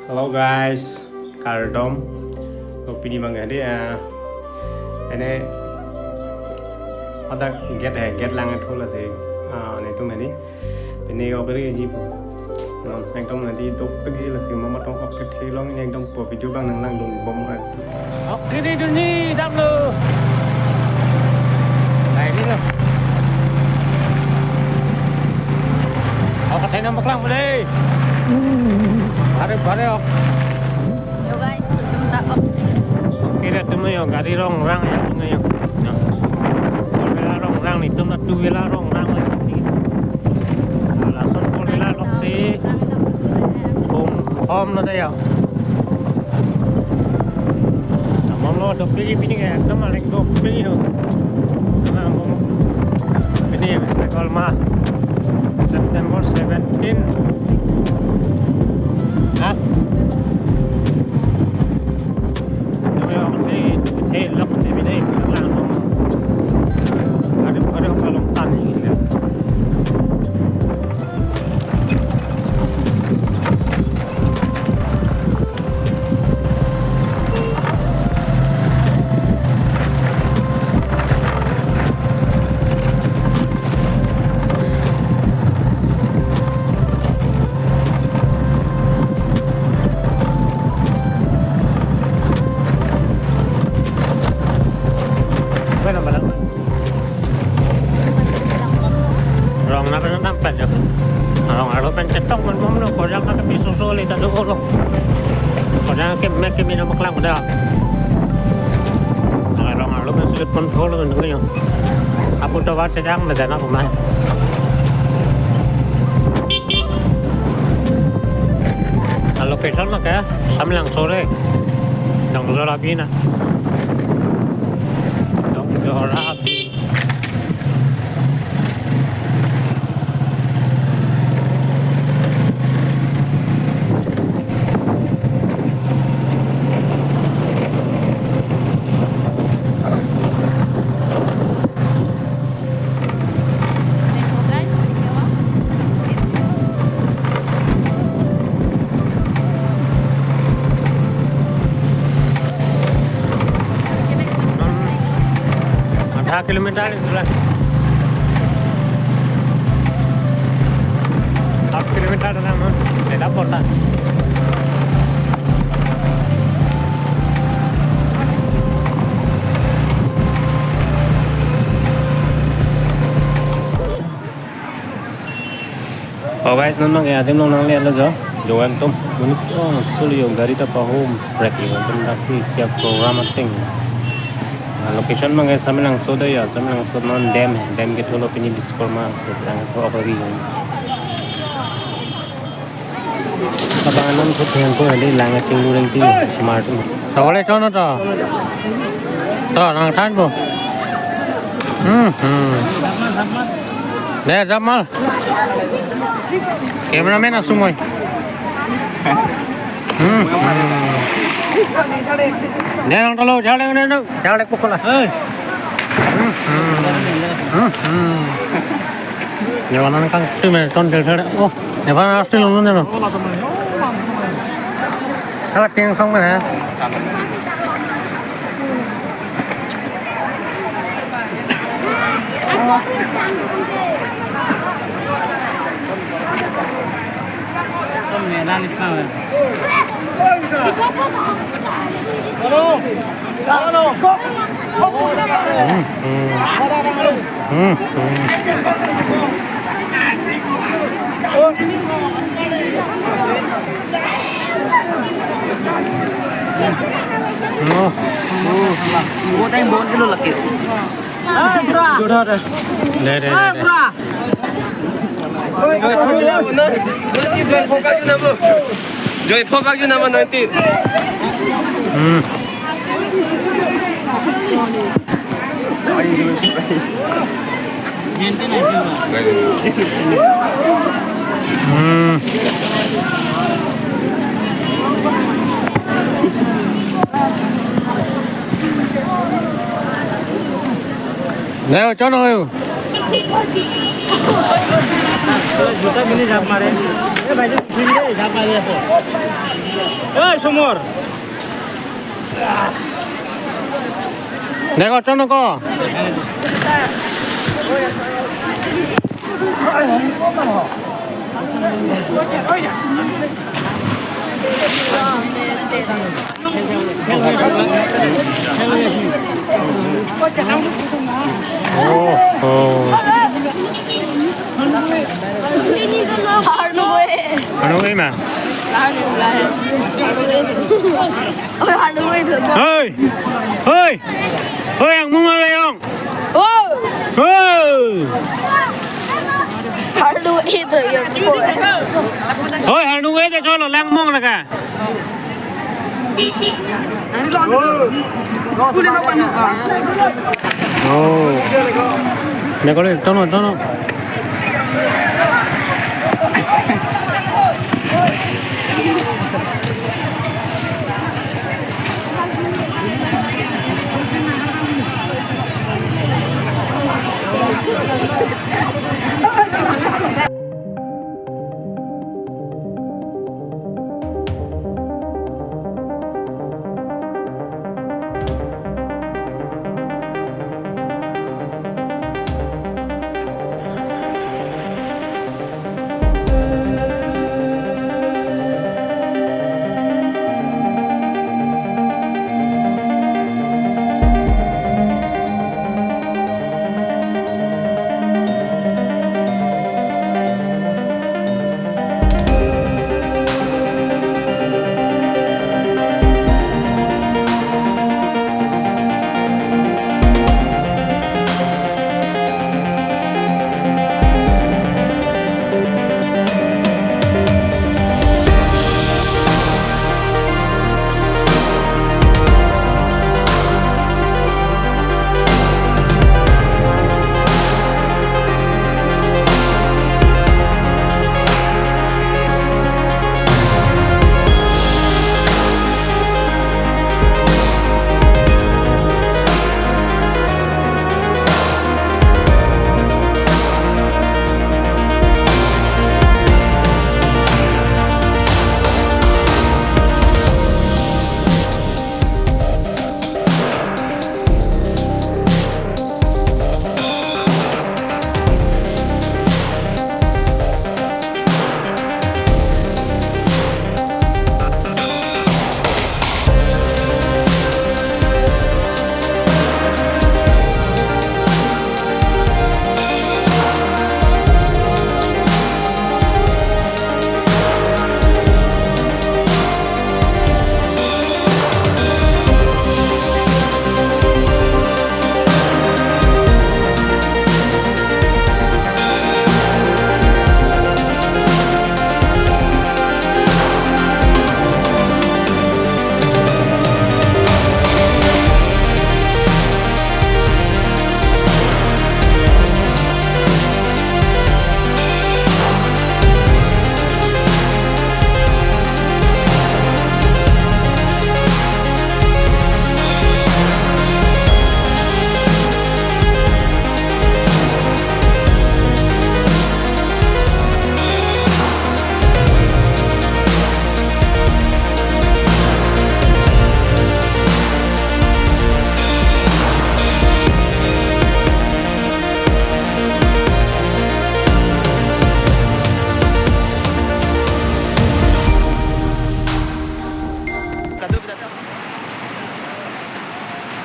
Hello guys, Cardom. Kopi di mangga dia. Ini ada get lang itu lah sih. Này tụi mình đi. Bên này có cái gì bu. Anh trong này đi tục cái gì là sự mà trong học cái thi long anh trong của video bằng năng năng đồn bom này. Ok đi đừng đi đáp lơ. Này đi rồi. Học cái này nó lăng vào đây. Pare oh. Yo guys, kita up. Kira tuma yo gari rong rang ya tuma yo. Vela rong rang ni tuma tu vela rong rang la. La ton vela lok si. Om na tayo. Mong lo dok pi ni ke tuma lek dok pi no. Mong. Ini sekolah mah. September 17. Hả? Bây giờ mình đi thế lắm mình đi bên đây mình làm không? Ở đây không phải lòng tàn gì nữa. Rong na kan nampak je. Rong aro kan cetok man mom no kodang ka pi susu le ta do lo. Kodang ke me ke mina maklang dah. Rong aro kan sulit kontrol kan ni. Apu to wat sedang dah nak pemai. Location mah ke Samlang sore. Dong Zorabi na. Dong Zorabi. Kilometer itu lah. 8 kilometer dah mana? Dah porta. Oh guys, nonton ya, tim nonton lihat aja. Joan tom, menit suliyo gari ta pahom break ini, benda si siap program ting. Location mang है समलंग सोदा या समलंग सोद non dam है डैम के थोड़ा पिनी डिस्कोर में सोद रंग तो अपरी है अब आनंद तो ध्यान को हले लांगा चिंगू रंगती स्मार्ट में थोड़े तो ना तो नंग थान को ले जमाल कैमरामैन असुमोय nè nó lâu cháu lên lên đâu cháu lên bốc lại giờ nó căng từ mày con chờ đấy ô để vào từ luôn rồi các bạn tiền không hả con mẹ đang đi sao rồi Hello. Hello. Buat yang bon kilo lagi. Sudah dah. Deh. Joy phobak ju nama nanti. Nè cho nó জুতা পিন্ধি জাপ মাৰে এই ভাইটি উঠিম দেই জাপ মাৰি আছে এই চমৰ দেখো চলো কো Harno gue. ano kayo ma Ôi Harno gue itu. hoy hoy hoy ang mga layong Wow. hoy Harno itu yang gue. hoy ano kayo de cholo lang mong na ka oh দেখো রে চলো চলো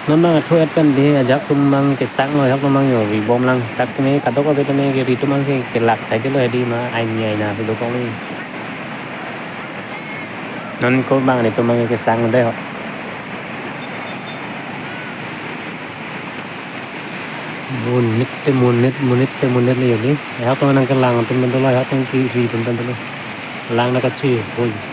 Memang aku akan dia ajak tumang ke sang rồi tumang nhiều vì bom lăng các cái này cả đó có cái này cái vì tumang cái lạc sai cái lời đi mà anh nhảy nào thì đâu có đi nên có bằng này tumang cái sang ở đây họ muôn nít liền đi họ có năng cái làng tumang đó lại họ tung cái gì tumang đó làng nó có chi ôi